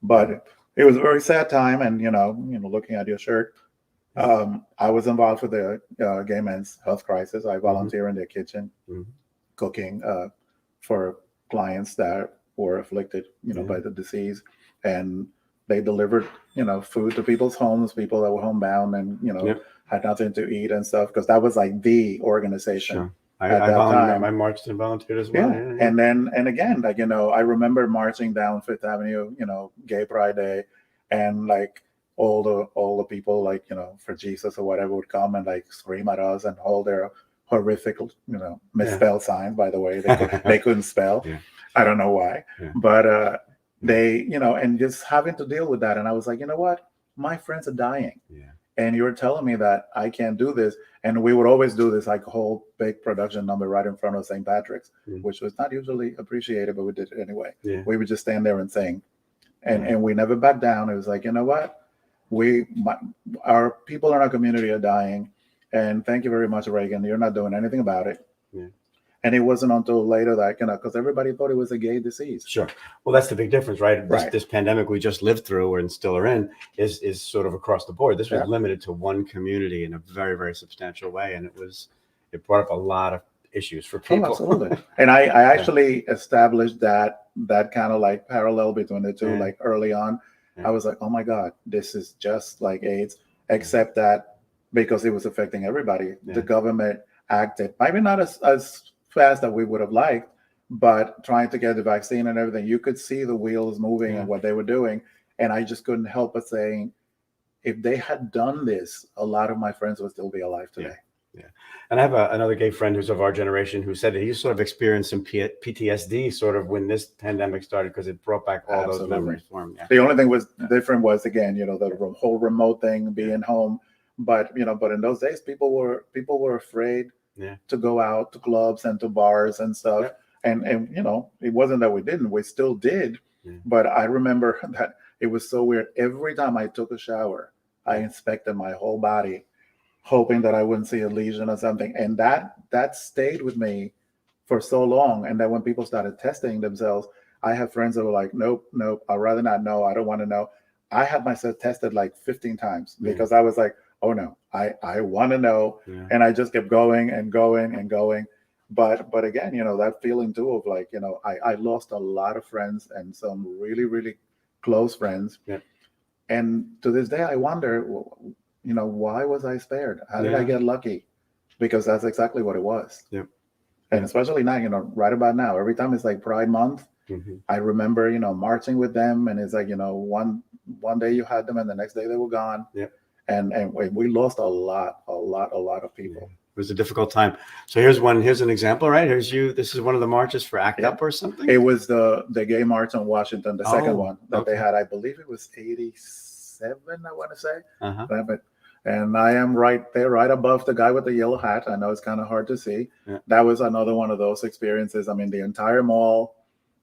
But it was a very sad time. And, you know, looking at your shirt, I was involved with the Gay Men's Health Crisis. I volunteer in their kitchen, cooking for clients that were afflicted, by the disease, and they delivered, food to people's homes, people that were homebound and had nothing to eat and stuff, because that was like the organization. I marched and volunteered as well. And then, and again, like, I remember marching down Fifth Avenue, Gay Pride Day, and like all the people, like, for Jesus or whatever, would come and like scream at us and hold their horrific, misspelled signs, by the way. They couldn't spell. I don't know why. But they, and just having to deal with that. And I was like, you know what? My friends are dying. And you're telling me that I can't do this. And we would always do this like whole big production number right in front of St. Patrick's, which was not usually appreciated, but we did it anyway. We would just stand there and sing. And we never backed down. It was like, you know what? Our people in our community are dying. And thank you very much, Reagan. You're not doing anything about it. And it wasn't until later that, because everybody thought it was a gay disease. Sure. Well, that's the big difference, right? This pandemic we just lived through and still are in is sort of across the board. This was limited to one community in a very, very substantial way. And it brought up a lot of issues for people. Oh, absolutely. And I actually established that kind of like parallel between the two, like early on. I was like, oh my God, this is just like AIDS, except that because it was affecting everybody, the government acted, maybe not as fast that we would have liked, but trying to get the vaccine and everything, you could see the wheels moving and what they were doing. And I just couldn't help but saying, if they had done this, a lot of my friends would still be alive today. And I have another gay friend who's of our generation who said that he sort of experienced some PTSD sort of when this pandemic started because it brought back all those memories for him. Yeah. The only thing was different was, again, the whole remote thing, being home. But in those days, people were afraid to go out to clubs and to bars and stuff. And it wasn't that we still did. But I remember that it was so weird. Every time I took a shower, I inspected my whole body, hoping that I wouldn't see a lesion or something. And that stayed with me for so long. And then when people started testing themselves, I have friends that were like, nope, I'd rather not know. I don't want to know. I had myself tested like 15 times because I was like, oh no, I want to know. And I just kept going and going and going. But again, that feeling too of like, I lost a lot of friends and some really, really close friends. And to this day, I wonder, why was I spared? How did I get lucky? Because that's exactly what it was. And especially now, right about now, every time it's like Pride Month, I remember, marching with them. And it's like, one day you had them and the next day they were gone. And we lost a lot of people. It was a difficult time. So here's an example, right? Here's you. This is one of the marches for ACT UP or something? It was the Gay March on Washington, the second one that they had. I believe it was 87, I want to say. And I am right there, right above the guy with the yellow hat. I know it's kind of hard to see. That was another one of those experiences. I mean, the entire mall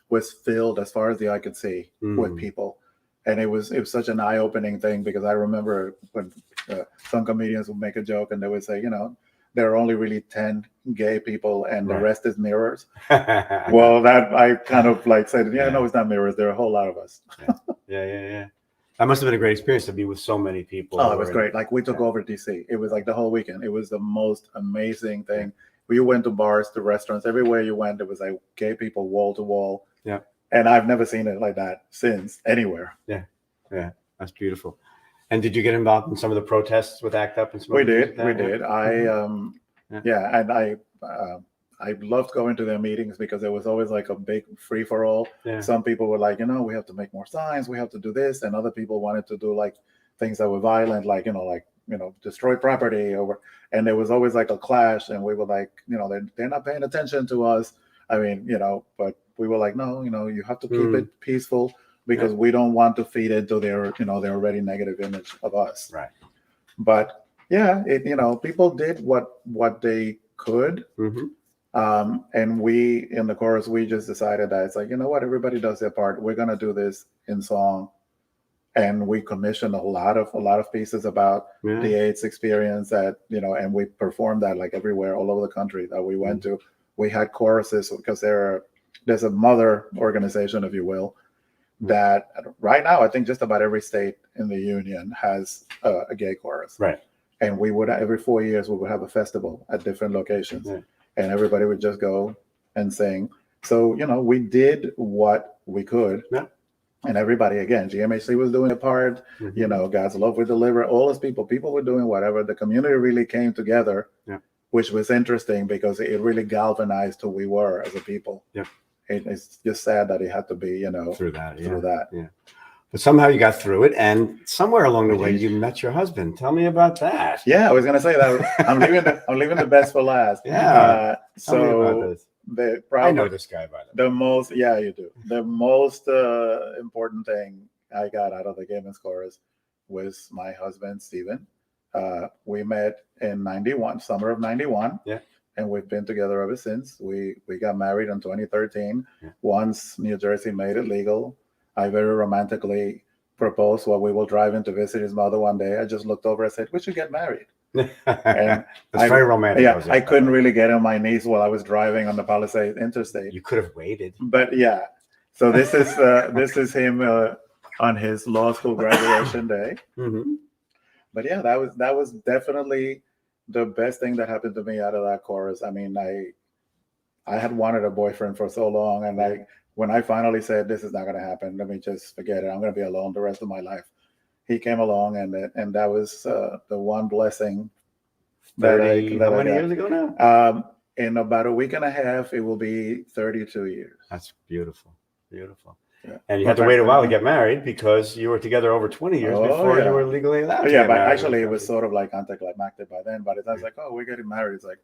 was filled as far as the eye could see with people. And it was such an eye-opening thing because I remember when some comedians would make a joke and they would say, there are only really 10 gay people and the rest is mirrors. Well, that I kind of like said, no, it's not mirrors. There are a whole lot of us. Yeah. That must have been a great experience to be with so many people. Oh, it was great. Like we took over DC. It was like the whole weekend. It was the most amazing thing. You went to bars, to restaurants, everywhere you went, it was like gay people wall to wall. And I've never seen it like that since anywhere. Yeah. That's beautiful. And did you get involved in some of the protests with ACT UP? And we did. I loved going to their meetings because it was always like a big free for all. Some people were like, we have to make more signs, we have to do this, and other people wanted to do like things that were violent, like destroy property and there was always like a clash, and we were like, they're not paying attention to us. I mean, but we were like, no, you have to keep it peaceful because we don't want to feed into their, their already negative image of us. Right. But people did what they could. And we in the chorus, we just decided that it's like, what, everybody does their part. We're gonna do this in song. And we commissioned a lot of pieces about the AIDS experience that, and we performed that like everywhere, all over the country that we went to. We had choruses because there's a mother organization, if you will, that right now I think just about every state in the union has a gay chorus. Right. And we would, every 4 years, we would have a festival at different locations. And everybody would just go and sing. So, we did what we could. And everybody, again, GMHC was doing a part, God's Love Will Deliver, all those people were doing whatever. The community really came together, which was interesting because it really galvanized who we were as a people. It's just sad that it had to be, through that. Yeah. But somehow you got through it, and somewhere along the way you met your husband. Tell me about that. Yeah, I was gonna say that. I'm leaving the best for last. Tell me about this. I know this guy, by the way. You do. The most important thing I got out of the Gay Men's Chorus was my husband, Stephen. We met in 91, summer of 91. And we've been together ever since. We got married in 2013. Once New Jersey made it legal, I very romantically proposed while we were driving to visit his mother one day. I just looked over and said, we should get married. And That's very romantic. Yeah, I couldn't really get on my knees while I was driving on the Palisades Interstate. You could have waited. But so this is him on his law school graduation day. But that was definitely the best thing that happened to me out of that chorus. I mean, I had wanted a boyfriend for so long, and when I finally said, this is not going to happen, let me just forget it, I'm going to be alone the rest of my life, he came along, and that was the one blessing that how many years ago now? In about a week and a half, it will be 32 years. That's beautiful. Yeah. And you had to wait a while to get married because you were together over 20 years before you were legally allowed to Yeah, get but married. actually it was sort of like anticlimactic by then. But it's like, oh, we're getting married. It's like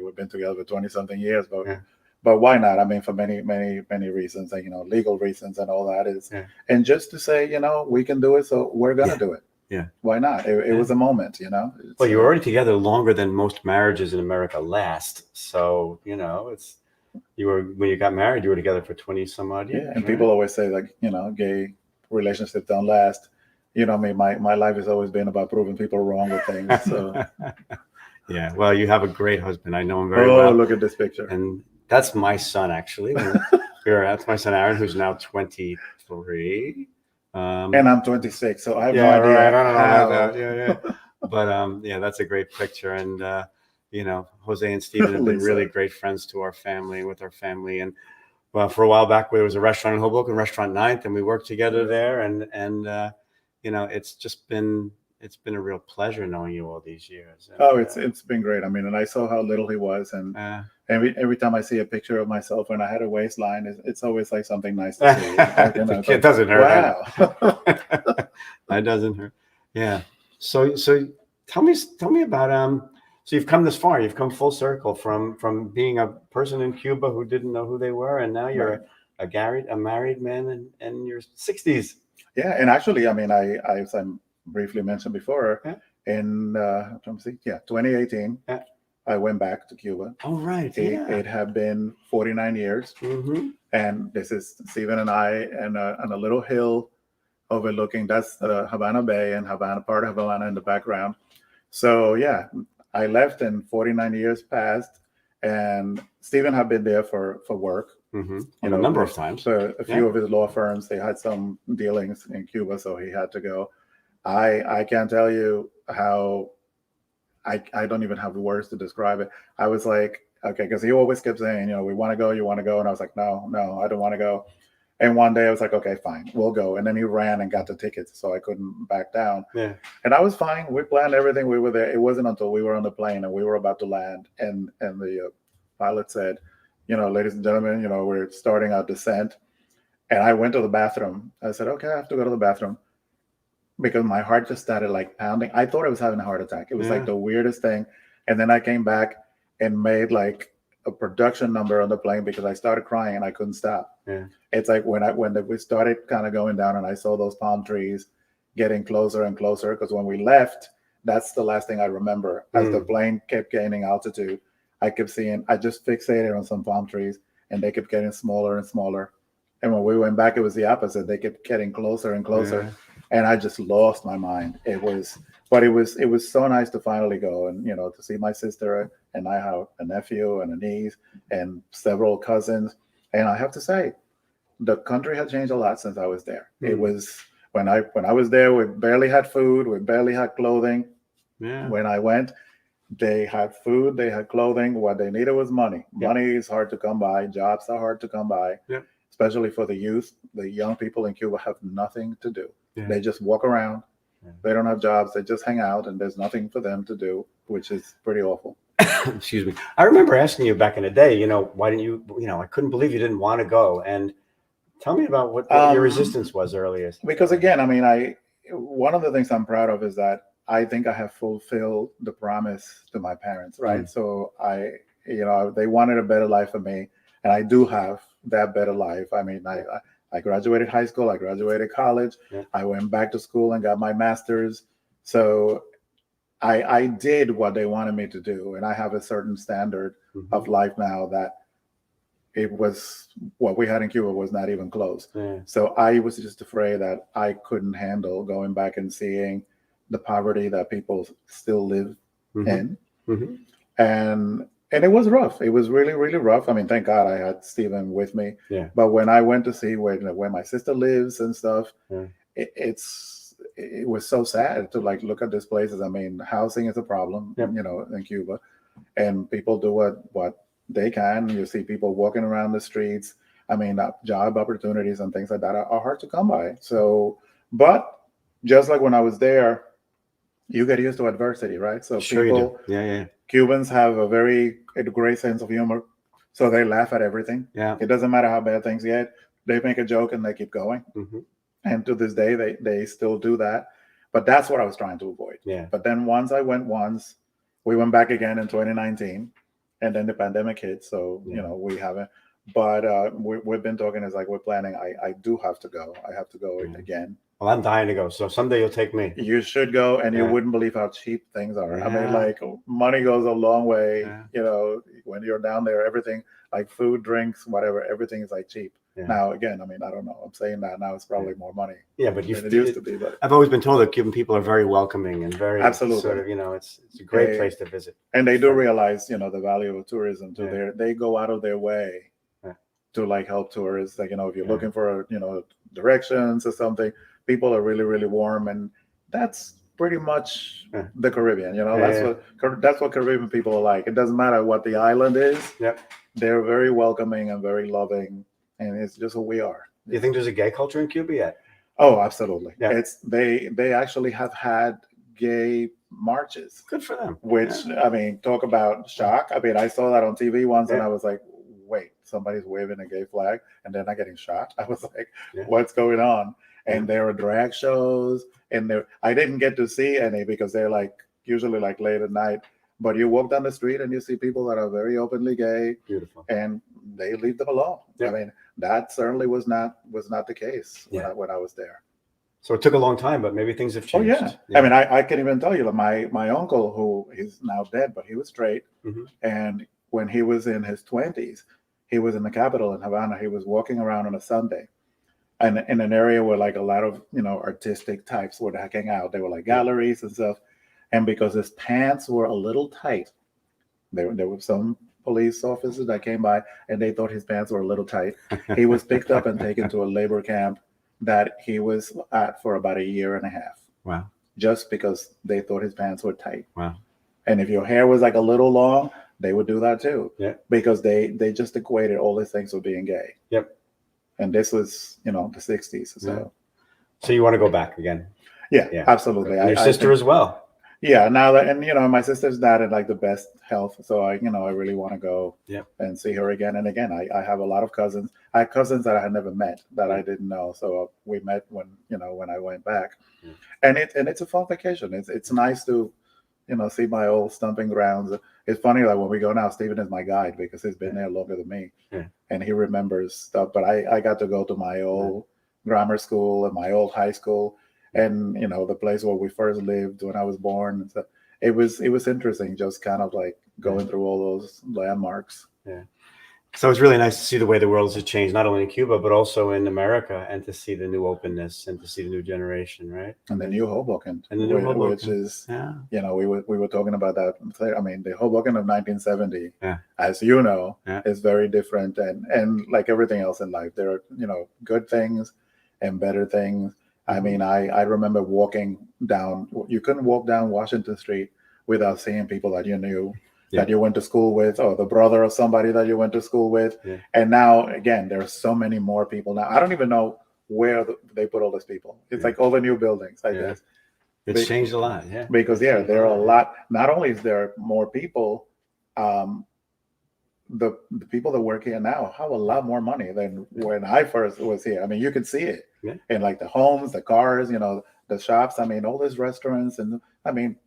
we've been together for 20-something years, but why not? I mean, for many reasons, and legal reasons and all that is, and just to say, we can do it, so we're gonna do it. Yeah. Why not? It was a moment, Well, you were already together longer than most marriages in America last. So, when you got married, you were together for 20 some odd years. Yeah, and people always say like, gay relationships don't last. I mean, my life has always been about proving people wrong with things. So yeah, well, you have a great husband. I know him very well. Oh, look at this picture. And that's my son, actually. That's my son, Aaron, who's now 23. And I'm 26, so I have no idea. Right. I don't know how. about that. Yeah. But that's a great picture. And Jose and Stephen have been really great friends to our family, with our family. And well, for a while back, there was a restaurant in Hoboken, Restaurant 9th, and we worked together there. And it's been a real pleasure knowing you all these years. And, it's been great. I mean, and I saw how little he was, and every time I see a picture of myself when I had a waistline, it's always like something nice to see. It doesn't hurt. Wow. It doesn't hurt. Yeah. So tell me about so you've come this far. You've come full circle from being a person in Cuba who didn't know who they were, and now you're a married man in your 60s. Yeah, and actually, I mean, I briefly mentioned before, in 2018, I went back to Cuba. Oh, right. It had been 49 years. Mm-hmm. And this is Stephen and I and on a little hill overlooking, that's Havana Bay and part of Havana in the background. So, yeah, I left and 49 years passed. And Stephen had been there for work. Mm-hmm. A number of times. So a few of his law firms, they had some dealings in Cuba, so he had to go. I can't tell you how I don't even have the words to describe it. I was like, okay, because he always kept saying, we want to go, you want to go. And I was like, no, I don't want to go. And one day I was like, okay, fine, we'll go. And then he ran and got the tickets, so I couldn't back down. Yeah. And I was fine. We planned everything. We were there. It wasn't until we were on the plane and we were about to land, and the pilot said, ladies and gentlemen, we're starting our descent. And I went to the bathroom. I said, okay, I have to go to the bathroom, because my heart just started like pounding. I thought I was having a heart attack. It was like the weirdest thing. And then I came back and made like a production number on the plane because I started crying and I couldn't stop. Yeah. It's like when we started kind of going down and I saw those palm trees getting closer and closer, because when we left, that's the last thing I remember. As the plane kept gaining altitude, I just fixated on some palm trees and they kept getting smaller and smaller. And when we went back, it was the opposite. They kept getting closer and closer. Yeah. And I just lost my mind. It was so nice to finally go and, to see my sister, and I have a nephew and a niece and several cousins. And I have to say, the country had changed a lot since I was there. Mm. It was when I was there, we barely had food. We barely had clothing. Yeah. When I went, they had food, they had clothing. What they needed was money. Yeah. Money is hard to come by. Jobs are hard to come by. Yeah. Especially for the youth. The young people in Cuba have nothing to do. Yeah. They just walk around. Yeah. They don't have jobs. They just hang out, and there's nothing for them to do, which is pretty awful. Excuse me. I remember asking you back in the day, why didn't you, I couldn't believe you didn't want to go. And tell me about what your resistance was earlier. Because again, I mean, one of the things I'm proud of is that I think I have fulfilled the promise to my parents, right? Mm. So they wanted a better life for me, and I do have that better life. I mean, I graduated high school, I graduated college, yeah. I went back to school and got my master's. So I did what they wanted me to do, and I have a certain standard of life now that it was what we had in Cuba was not even close. Yeah. So I was just afraid that I couldn't handle going back and seeing the poverty that people still live in. Mm-hmm. And it was rough. It was really, really rough. I mean, thank God I had Stephen with me. Yeah. But when I went to see where my sister lives and stuff, yeah. it was so sad to look at these places. I mean, housing is a problem, yeah. In Cuba, and people do what they can. You see people walking around the streets. I mean, job opportunities and things like that are hard to come by. So, but just like when I was there, you get used to adversity, right? So sure people, you do. Yeah. Cubans have a great sense of humor, so they laugh at everything. Yeah, it doesn't matter how bad things get. they make a joke and they keep going. Mm-hmm. And to this day, they still do that. But that's what I was trying to avoid. Yeah. But then once I went once, we went back again in 2019, and then the pandemic hit. So, Yeah. we haven't. But we've been talking. It's like we're planning. I do have to go. I have to go again. Well, I'm dying to go. So someday you'll take me. You should go, and you wouldn't believe how cheap things are. I mean, like, money goes a long way. When you're down there, everything, like food, drinks, whatever, everything is like cheap. Yeah. Now, again, I mean, I don't know. I'm saying that now it's probably more money. Yeah, but it used to be. But I've always been told that Cuban people are very welcoming and very absolutely sort of, it's a great place to visit. And they do realize, the value of tourism too. Yeah. They go out of their way to like help tourists. Like, if you're looking for, directions or something, people are really, really warm, and that's pretty much the Caribbean. That's what Caribbean people are like. It doesn't matter what the island is. Yep. They're very welcoming and very loving, and it's just who we are. Do you think there's a gay culture in Cuba yet? Oh, absolutely. Yeah. They actually have had gay marches. Good for them. Which, I mean, talk about shock. I mean, I saw that on TV once, and I was like, wait, somebody's waving a gay flag and they're not getting shot. I was like, what's going on? And there were drag shows, and I didn't get to see any because they're like usually like late at night. But you walk down the street and you see people that are very openly gay. Beautiful. And they leave them alone. I mean, that certainly was not the case when I was there. So it took a long time, but maybe things have changed. Oh yeah. I mean, I can even tell you that my uncle, who is now dead, but he was straight, and when he was in his 20s, he was in the capital in Havana. He was walking around on a Sunday, and in an area where like a lot of artistic types would hang out. There were like galleries and stuff, and because his pants were a little tight, there were some police officers that came by and they thought his pants were a little tight. He was picked up and taken to a labor camp that he was at for about 1.5 years. Wow. Just because they thought his pants were tight. Wow. And if your hair was like a little long, they would do that too. Yeah. Because they just equated all these things with being gay. Yep. And this was, the 60s. So you want to go back again? Yeah. Absolutely. And your sister as well. Yeah, now that, and my sister's not in like the best health, so I really want to go and see her again. And again, I have a lot of cousins. I have cousins that I had never met that I didn't know, so we met when I went back, and it's a fun vacation. It's nice to see my old stomping grounds. It's funny, like when we go now, Stephen is my guide because he's been there longer than me, and he remembers stuff. But I got to go to my old grammar school and my old high school. And the place where we first lived when I was born, so it was interesting, just kind of like going through all those landmarks. Yeah. So it's really nice to see the way the world has changed, not only in Cuba but also in America, and to see the new openness and to see the new generation, right? And the new Hoboken, which is we were talking about that. I mean, the Hoboken of 1970, as you know, is very different, and like everything else in life, there are good things and better things. I mean, I remember walking down. You couldn't walk down Washington Street without seeing people that you knew, that you went to school with, or the brother of somebody that you went to school with. Yeah. And now, again, there are so many more people now. I don't even know where they put all these people. It's like all the new buildings, I guess. It's changed a lot, Because, there are a lot. Not only is there more people, the people that work here now have a lot more money than when I first was here. I mean, you can see it in like the homes, the cars, the shops. I mean, all these restaurants. And I mean,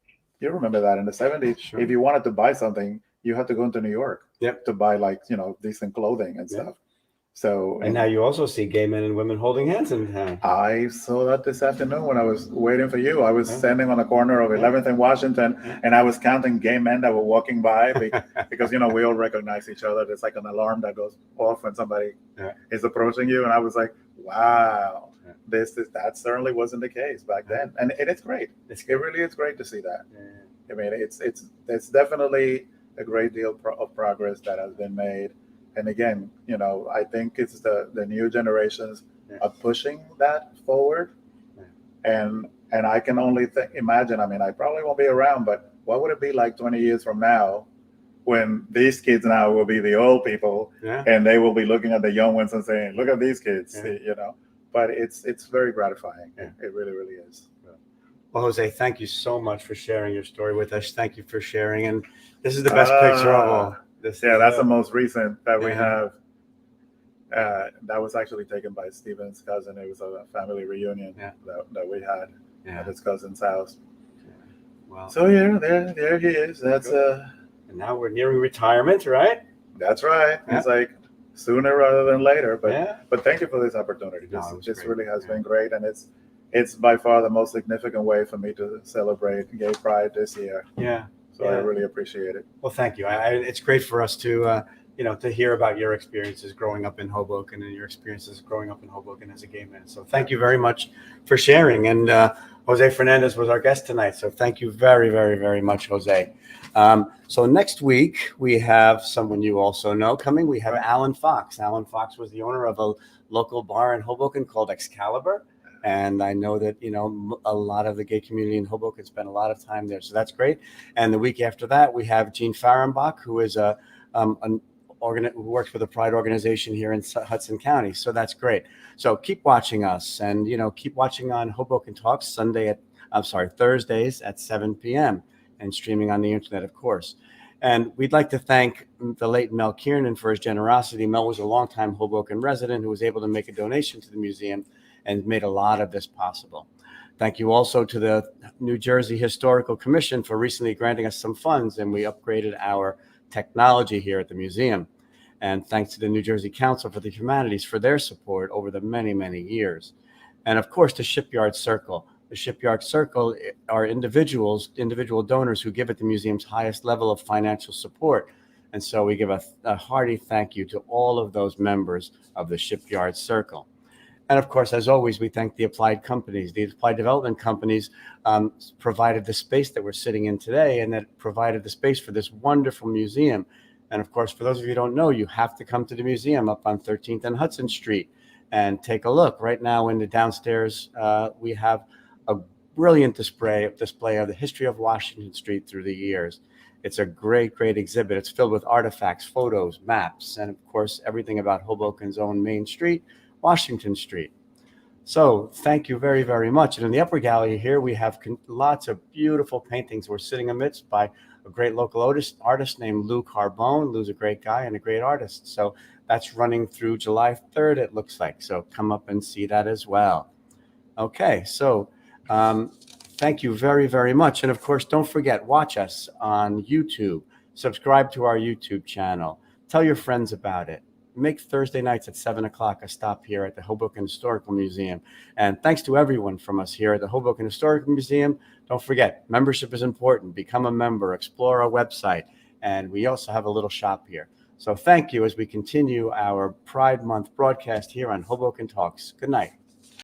you remember that in the 70s, if you wanted to buy something, you had to go into New York to buy like, decent clothing and stuff. So, and now you also see gay men and women holding hands in town. I saw that this afternoon when I was waiting for you. I was standing on the corner of 11th and Washington, and I was counting gay men that were walking by because we all recognize each other. There's like an alarm that goes off when somebody is approaching you, and I was like, wow, that certainly wasn't the case back then, and it's great. It really is great to see that. I mean, it's definitely a great deal of progress that has been made. And again, I think it's the new generations are pushing that forward. And I can only imagine, I mean, I probably won't be around, but what would it be like 20 years from now when these kids now will be the old people and they will be looking at the young ones and saying, look at these kids, But it's very gratifying. It really, really is. Well, Jose, thank you so much for sharing your story with us. Thank you for sharing. And this is the best picture of all. That's the most recent that we have. That was actually taken by Stephen's cousin. It was a family reunion that we had at his cousin's house. Yeah. Well, so there he is. That's and now we're nearing retirement, right? That's right. Yeah. It's like sooner rather than later. But Yeah. but thank you for this opportunity. This great. really has been great, and it's by far the most significant way for me to celebrate Gay Pride this year. Yeah. So I really appreciate it. Well, thank you. It's great for us to to hear about your experiences growing up in Hoboken and your experiences growing up in Hoboken as a gay man. So thank you very much for sharing. And Jose Fernandez was our guest tonight. So thank you very, very, very much, Jose. So next week, we have someone you also know coming. We have Alan Fox. Alan Fox was the owner of a local bar in Hoboken called Excalibur. And I know that, a lot of the gay community in Hoboken spent a lot of time there. So that's great. And the week after that, we have Gene Fahrenbach, who is who works for the Pride organization here in Hudson County. So that's great. So keep watching us and, keep watching on Hoboken Talks Thursdays at 7 p.m. and streaming on the internet, of course. And we'd like to thank the late Mel Kiernan for his generosity. Mel was a longtime Hoboken resident who was able to make a donation to the museum and made a lot of this possible. Thank you also to the New Jersey Historical Commission for recently granting us some funds, and we upgraded our technology here at the museum. And thanks to the New Jersey Council for the Humanities for their support over the many, many years. And of course, the Shipyard Circle. The Shipyard Circle are individual donors who give at the museum's highest level of financial support. And so we give a hearty thank you to all of those members of the Shipyard Circle. And of course, as always, we thank the applied companies. The applied development companies provided the space that we're sitting in today, and that provided the space for this wonderful museum. And of course, for those of you who don't know, you have to come to the museum up on 13th and Hudson Street and take a look. Right now in the downstairs, we have a brilliant display of the history of Washington Street through the years. It's a great, great exhibit. It's filled with artifacts, photos, maps, and of course, everything about Hoboken's own main street, Washington Street. So thank you very, very much. And in the upper gallery here, we have lots of beautiful paintings we're sitting amidst by a great local artist named Lou Carbone. Lou's a great guy and a great artist. So that's running through July 3rd, it looks like. So come up and see that as well. Okay, so thank you very, very much. And of course, don't forget, watch us on YouTube. Subscribe to our YouTube channel. Tell your friends about it. Make Thursday nights at 7 o'clock a stop here at the Hoboken Historical Museum. And thanks to everyone from us here at the Hoboken Historical Museum. Don't forget, membership is important. Become a member, explore our website, and we also have a little shop here. So thank you as we continue our Pride Month broadcast here on Hoboken Talks. Good night.